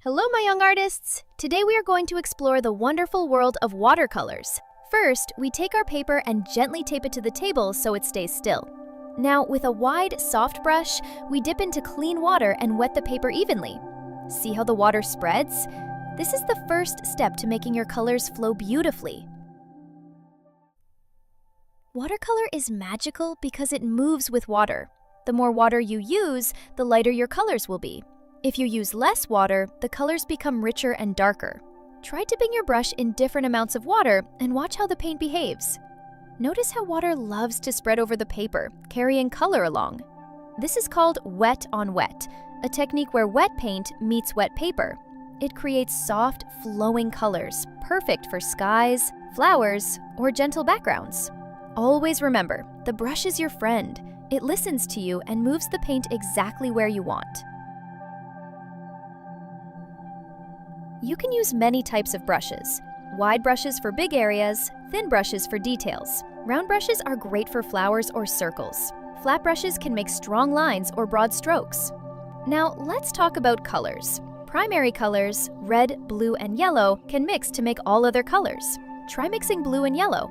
Hello, my young artists! Today we are going to explore the wonderful world of watercolors. First, we take our paper and gently tape it to the table so it stays still. Now, with a wide, soft brush, we dip into clean water and wet the paper evenly. See how the water spreads? This is the first step to making your colors flow beautifully. Watercolor is magical because it moves with water. The more water you use, the lighter your colors will be. If you use less water, the colors become richer and darker. Try dipping your brush in different amounts of water and watch how the paint behaves. Notice how water loves to spread over the paper, carrying color along. This is called wet on wet, a technique where wet paint meets wet paper. It creates soft, flowing colors, perfect for skies, flowers, or gentle backgrounds. Always remember, the brush is your friend. It listens to you and moves the paint exactly where you want. You can use many types of brushes. Wide brushes for big areas, thin brushes for details. Round brushes are great for flowers or circles. Flat brushes can make strong lines or broad strokes. Now, let's talk about colors. Primary colors, red, blue, and yellow, can mix to make all other colors. Try mixing blue and yellow.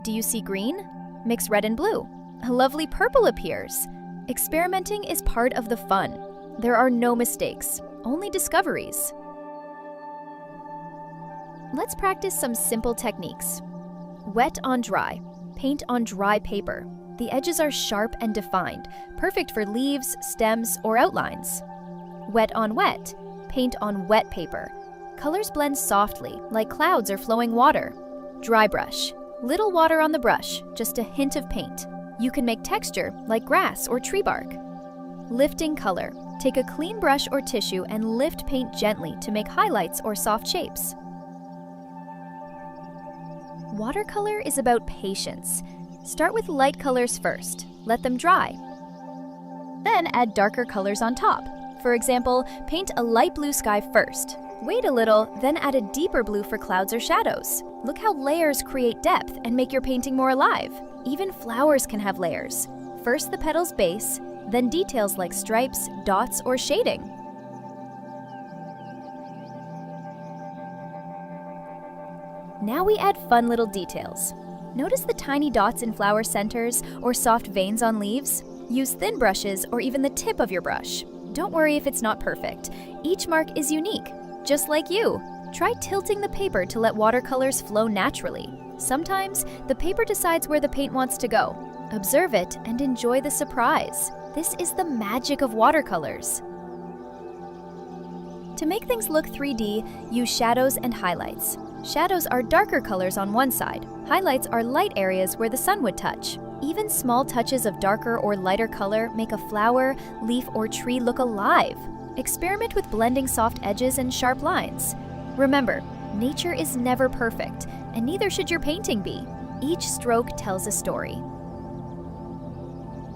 Do you see green? Mix red and blue. A lovely purple appears. Experimenting is part of the fun. There are no mistakes, only discoveries. Let's practice some simple techniques. Wet on dry. Paint on dry paper. The edges are sharp and defined, perfect for leaves, stems, or outlines. Wet on wet. Paint on wet paper. Colors blend softly, like clouds or flowing water. Dry brush. Little water on the brush, just a hint of paint. You can make texture, like grass or tree bark. Lifting color. Take a clean brush or tissue and lift paint gently to make highlights or soft shapes. Watercolor is about patience. Start with light colors first. Let them dry. Then add darker colors on top. For example, paint a light blue sky first. Wait a little, then add a deeper blue for clouds or shadows. Look how layers create depth and make your painting more alive. Even flowers can have layers. First the petal's base, then details like stripes, dots, or shading. Now we add fun little details. Notice the tiny dots in flower centers or soft veins on leaves? Use thin brushes or even the tip of your brush. Don't worry if it's not perfect. Each mark is unique, just like you. Try tilting the paper to let watercolors flow naturally. Sometimes, the paper decides where the paint wants to go. Observe it and enjoy the surprise. This is the magic of watercolors. To make things look 3D, use shadows and highlights. Shadows are darker colors on one side. Highlights are light areas where the sun would touch. Even small touches of darker or lighter color make a flower, leaf, or tree look alive. Experiment with blending soft edges and sharp lines. Remember, nature is never perfect, and neither should your painting be. Each stroke tells a story.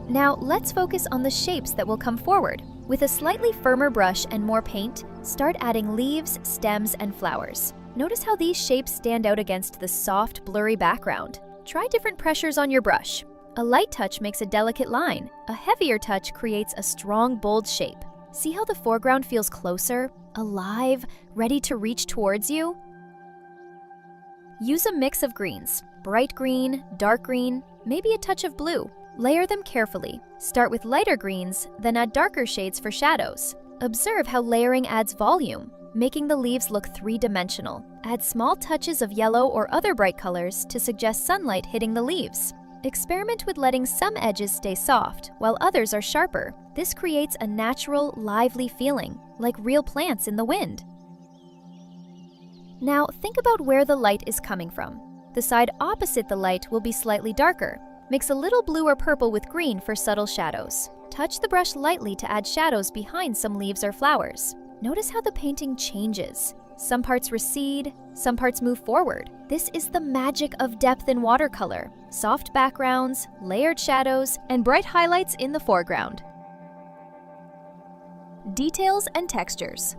Now, let's focus on the shapes that will come forward. With a slightly firmer brush and more paint, start adding leaves, stems, and flowers. Notice how these shapes stand out against the soft, blurry background. Try different pressures on your brush. A light touch makes a delicate line. A heavier touch creates a strong, bold shape. See how the foreground feels closer, alive, ready to reach towards you? Use a mix of greens, bright green, dark green, maybe a touch of blue. Layer them carefully. Start with lighter greens, then add darker shades for shadows. Observe how layering adds volume, making the leaves look three-dimensional. Add small touches of yellow or other bright colors to suggest sunlight hitting the leaves. Experiment with letting some edges stay soft, while others are sharper. This creates a natural, lively feeling, like real plants in the wind. Now, think about where the light is coming from. The side opposite the light will be slightly darker. Mix a little blue or purple with green for subtle shadows. Touch the brush lightly to add shadows behind some leaves or flowers. Notice how the painting changes. Some parts recede, some parts move forward. This is the magic of depth in watercolor. Soft backgrounds, layered shadows, and bright highlights in the foreground. Details and textures.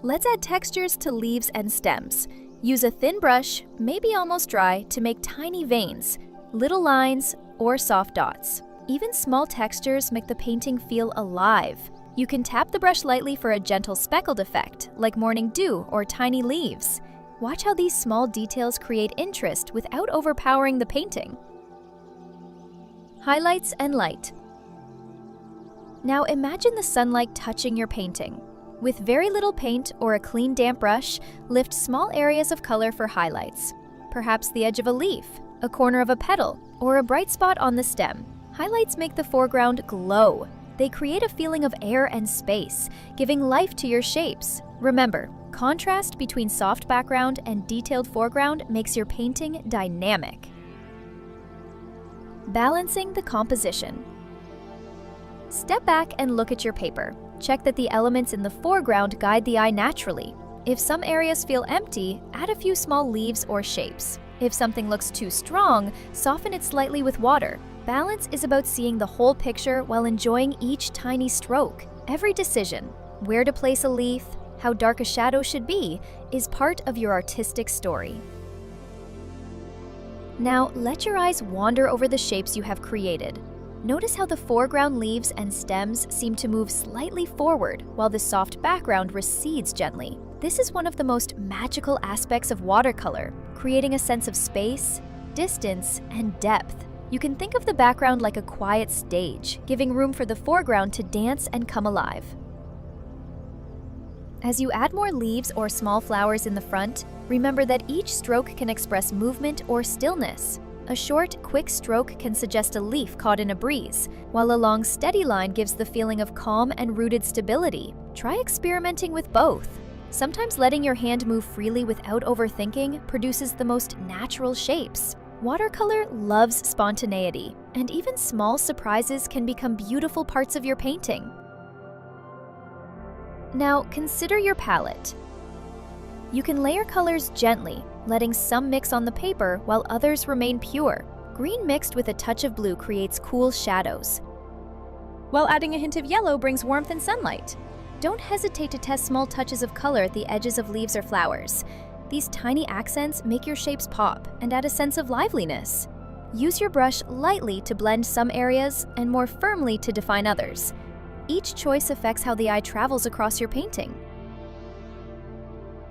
Let's add textures to leaves and stems. Use a thin brush, maybe almost dry, to make tiny veins, little lines, or soft dots. Even small textures make the painting feel alive. You can tap the brush lightly for a gentle speckled effect, like morning dew or tiny leaves. Watch how these small details create interest without overpowering the painting. Highlights and light. Now imagine the sunlight touching your painting. With very little paint or a clean damp brush, lift small areas of color for highlights. Perhaps the edge of a leaf, a corner of a petal, or a bright spot on the stem. Highlights make the foreground glow. They create a feeling of air and space, giving life to your shapes. Remember, contrast between soft background and detailed foreground makes your painting dynamic. Balancing the composition. Step back and look at your paper. Check that the elements in the foreground guide the eye naturally. If some areas feel empty, add a few small leaves or shapes. If something looks too strong, soften it slightly with water. Balance is about seeing the whole picture while enjoying each tiny stroke. Every decision, where to place a leaf, how dark a shadow should be, is part of your artistic story. Now, let your eyes wander over the shapes you have created. Notice how the foreground leaves and stems seem to move slightly forward while the soft background recedes gently. This is one of the most magical aspects of watercolor, creating a sense of space, distance, and depth. You can think of the background like a quiet stage, giving room for the foreground to dance and come alive. As you add more leaves or small flowers in the front, remember that each stroke can express movement or stillness. A short, quick stroke can suggest a leaf caught in a breeze, while a long, steady line gives the feeling of calm and rooted stability. Try experimenting with both. Sometimes letting your hand move freely without overthinking produces the most natural shapes. Watercolor loves spontaneity, and even small surprises can become beautiful parts of your painting. Now, consider your palette. You can layer colors gently, letting some mix on the paper while others remain pure. Green mixed with a touch of blue creates cool shadows, while adding a hint of yellow brings warmth and sunlight. Don't hesitate to test small touches of color at the edges of leaves or flowers. These tiny accents make your shapes pop and add a sense of liveliness. Use your brush lightly to blend some areas and more firmly to define others. Each choice affects how the eye travels across your painting.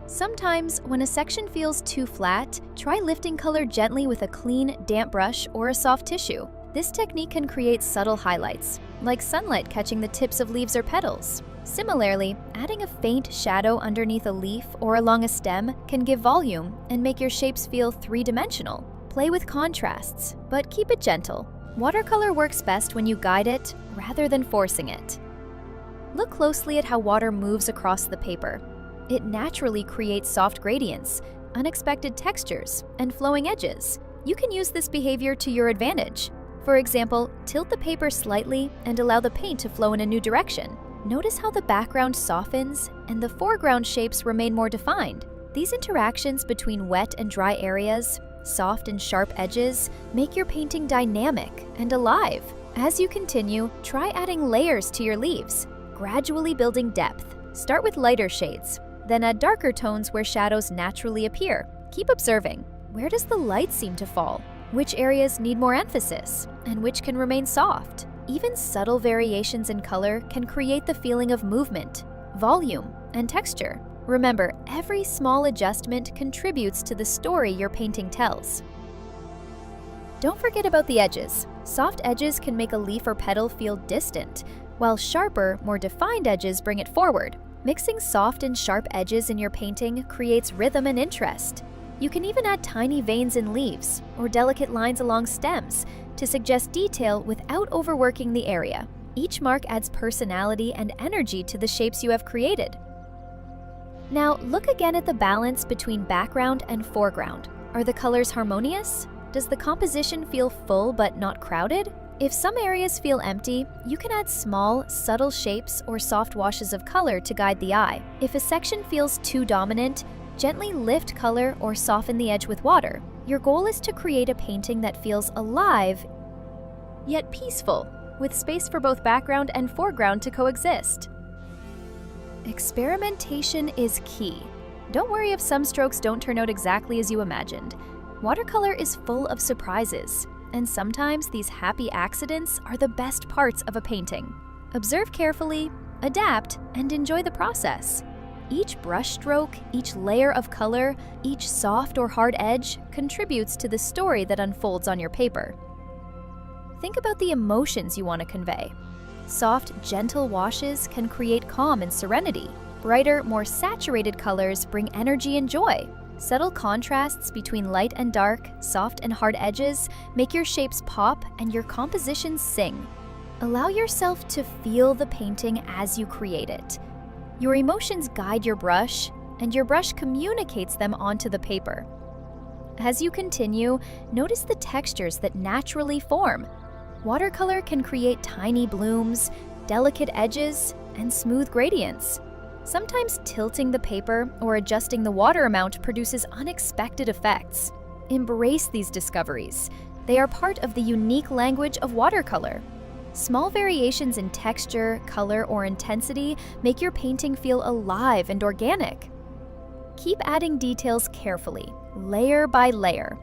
Sometimes, when a section feels too flat, try lifting color gently with a clean, damp brush or a soft tissue. This technique can create subtle highlights, like sunlight catching the tips of leaves or petals. Similarly, adding a faint shadow underneath a leaf or along a stem can give volume and make your shapes feel three-dimensional. Play with contrasts, but keep it gentle. Watercolor works best when you guide it rather than forcing it. Look closely at how water moves across the paper. It naturally creates soft gradients, unexpected textures, and flowing edges. You can use this behavior to your advantage. For example, tilt the paper slightly and allow the paint to flow in a new direction. Notice how the background softens and the foreground shapes remain more defined. These interactions between wet and dry areas, soft and sharp edges, make your painting dynamic and alive. As you continue, try adding layers to your leaves, gradually building depth. Start with lighter shades, then add darker tones where shadows naturally appear. Keep observing. Where does the light seem to fall? Which areas need more emphasis, and which can remain soft? Even subtle variations in color can create the feeling of movement, volume, and texture. Remember, every small adjustment contributes to the story your painting tells. Don't forget about the edges. Soft edges can make a leaf or petal feel distant, while sharper, more defined edges bring it forward. Mixing soft and sharp edges in your painting creates rhythm and interest. You can even add tiny veins in leaves or delicate lines along stems to suggest detail without overworking the area. Each mark adds personality and energy to the shapes you have created. Now, look again at the balance between background and foreground. Are the colors harmonious? Does the composition feel full but not crowded? If some areas feel empty, you can add small, subtle shapes or soft washes of color to guide the eye. If a section feels too dominant, gently lift color or soften the edge with water. Your goal is to create a painting that feels alive, yet peaceful, with space for both background and foreground to coexist. Experimentation is key. Don't worry if some strokes don't turn out exactly as you imagined. Watercolor is full of surprises, and sometimes these happy accidents are the best parts of a painting. Observe carefully, adapt, and enjoy the process. Each brush stroke, each layer of color, each soft or hard edge contributes to the story that unfolds on your paper. Think about the emotions you want to convey. Soft, gentle washes can create calm and serenity. Brighter, more saturated colors bring energy and joy. Subtle contrasts between light and dark, soft and hard edges make your shapes pop and your compositions sing. Allow yourself to feel the painting as you create it. Your emotions guide your brush, and your brush communicates them onto the paper. As you continue, notice the textures that naturally form. Watercolor can create tiny blooms, delicate edges, and smooth gradients. Sometimes tilting the paper or adjusting the water amount produces unexpected effects. Embrace these discoveries. They are part of the unique language of watercolor. Small variations in texture, color, or intensity make your painting feel alive and organic. Keep adding details carefully, layer by layer.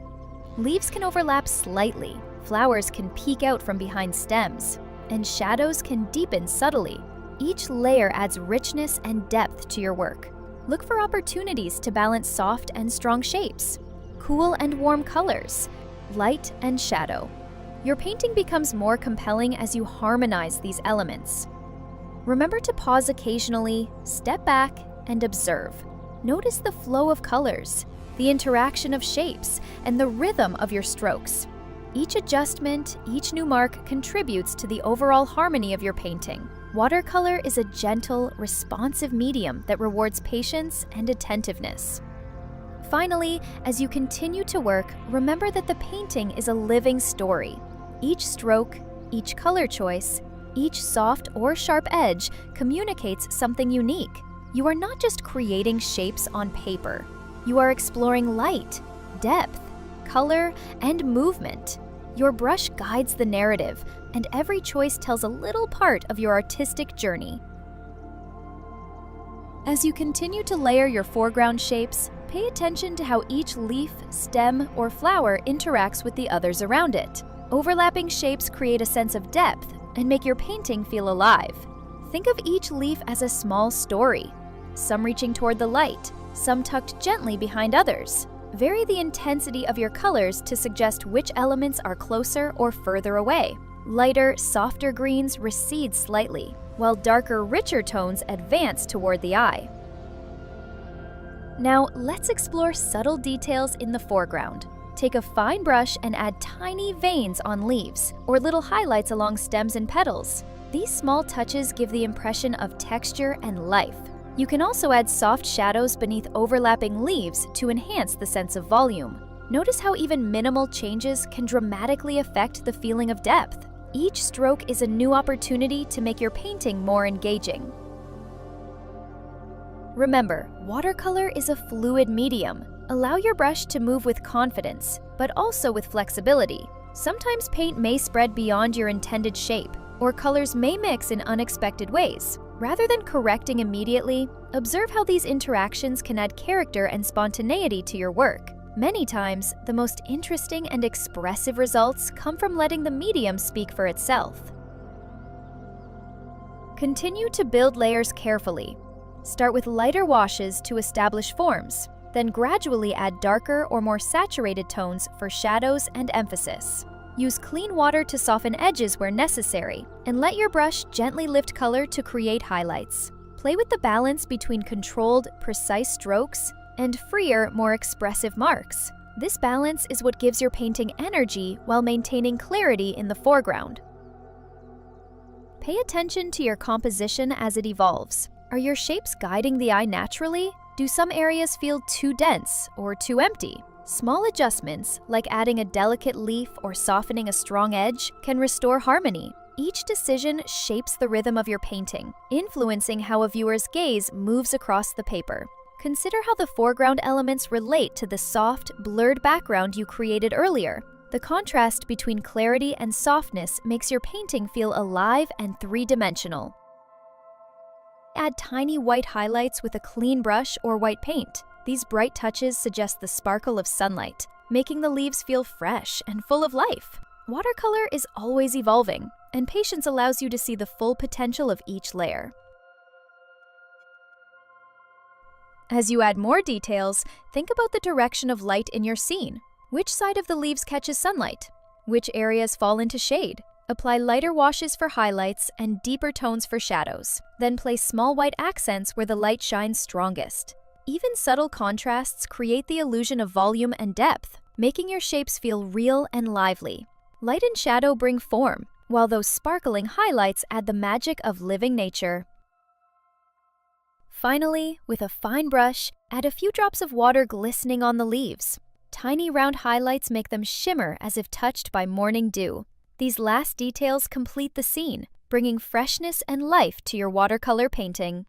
Leaves can overlap slightly, flowers can peek out from behind stems, and shadows can deepen subtly. Each layer adds richness and depth to your work. Look for opportunities to balance soft and strong shapes, cool and warm colors, light and shadow. Your painting becomes more compelling as you harmonize these elements. Remember to pause occasionally, step back, and observe. Notice the flow of colors, the interaction of shapes, and the rhythm of your strokes. Each adjustment, each new mark contributes to the overall harmony of your painting. Watercolor is a gentle, responsive medium that rewards patience and attentiveness. Finally, as you continue to work, remember that the painting is a living story. Each stroke, each color choice, each soft or sharp edge communicates something unique. You are not just creating shapes on paper. You are exploring light, depth, color, and movement. Your brush guides the narrative, and every choice tells a little part of your artistic journey. As you continue to layer your foreground shapes, pay attention to how each leaf, stem, or flower interacts with the others around it. Overlapping shapes create a sense of depth and make your painting feel alive. Think of each leaf as a small story, some reaching toward the light, some tucked gently behind others. Vary the intensity of your colors to suggest which elements are closer or further away. Lighter, softer greens recede slightly, while darker, richer tones advance toward the eye. Now, let's explore subtle details in the foreground. Take a fine brush and add tiny veins on leaves, or little highlights along stems and petals. These small touches give the impression of texture and life. You can also add soft shadows beneath overlapping leaves to enhance the sense of volume. Notice how even minimal changes can dramatically affect the feeling of depth. Each stroke is a new opportunity to make your painting more engaging. Remember, watercolor is a fluid medium. Allow your brush to move with confidence, but also with flexibility. Sometimes paint may spread beyond your intended shape, or colors may mix in unexpected ways. Rather than correcting immediately, observe how these interactions can add character and spontaneity to your work. Many times, the most interesting and expressive results come from letting the medium speak for itself. Continue to build layers carefully. Start with lighter washes to establish forms, then gradually add darker or more saturated tones for shadows and emphasis. Use clean water to soften edges where necessary, and let your brush gently lift color to create highlights. Play with the balance between controlled, precise strokes and freer, more expressive marks. This balance is what gives your painting energy while maintaining clarity in the foreground. Pay attention to your composition as it evolves. Are your shapes guiding the eye naturally? Do some areas feel too dense or too empty? Small adjustments, like adding a delicate leaf or softening a strong edge, can restore harmony. Each decision shapes the rhythm of your painting, influencing how a viewer's gaze moves across the paper. Consider how the foreground elements relate to the soft, blurred background you created earlier. The contrast between clarity and softness makes your painting feel alive and three-dimensional. Add tiny white highlights with a clean brush or white paint. These bright touches suggest the sparkle of sunlight, making the leaves feel fresh and full of life. Watercolor is always evolving, and patience allows you to see the full potential of each layer. As you add more details, think about the direction of light in your scene. Which side of the leaves catches sunlight? Which areas fall into shade? Apply lighter washes for highlights and deeper tones for shadows. Then place small white accents where the light shines strongest. Even subtle contrasts create the illusion of volume and depth, making your shapes feel real and lively. Light and shadow bring form, while those sparkling highlights add the magic of living nature. Finally, with a fine brush, add a few drops of water glistening on the leaves. Tiny round highlights make them shimmer as if touched by morning dew. These last details complete the scene, bringing freshness and life to your watercolor painting.